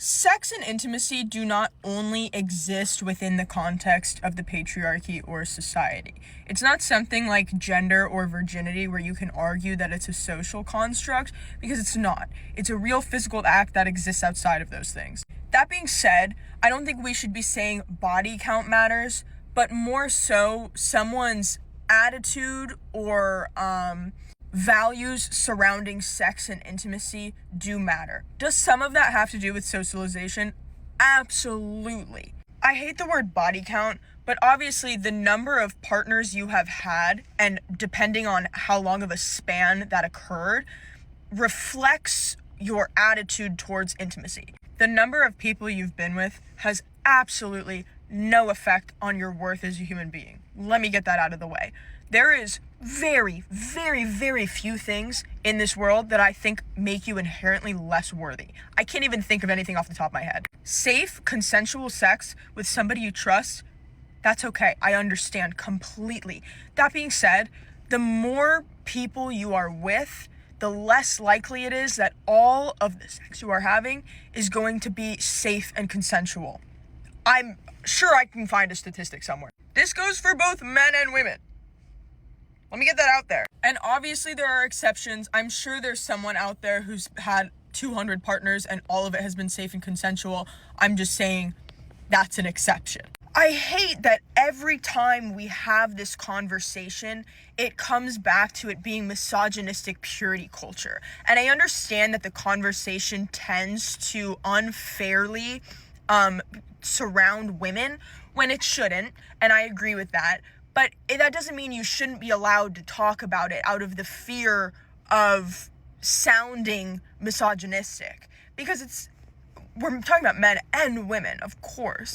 Sex and intimacy do not only exist within the context of the patriarchy or society. It's not something like gender or virginity where you can argue that it's a social construct, because it's not. It's a real physical act that exists outside of those things. That being said, I don't think we should be saying body count matters, but more so someone's attitude or values surrounding sex and intimacy do matter. Does some of that have to do with socialization? Absolutely. I hate the word body count, but obviously the number of partners you have had, and depending on how long of a span that occurred, reflects your attitude towards intimacy. The number of people you've been with has absolutely no effect on your worth as a human being. Let me get that out of the way. There is very, very, very few things in this world that I think make you inherently less worthy. I can't even think of anything off the top of my head. Safe, consensual sex with somebody you trust, that's okay. I understand completely. That being said, the more people you are with, the less likely it is that all of the sex you are having is going to be safe and consensual. I'm sure I can find a statistic somewhere. This goes for both men and women. Let me get that out there. And obviously there are exceptions. I'm sure there's someone out there who's had 200 partners and all of it has been safe and consensual. I'm just saying that's an exception. I hate that every time we have this conversation, it comes back to it being misogynistic purity culture. And I understand that the conversation tends to unfairly surround women when it shouldn't, and I agree with that. But that doesn't mean you shouldn't be allowed to talk about it out of the fear of sounding misogynistic. Because we're talking about men and women, of course.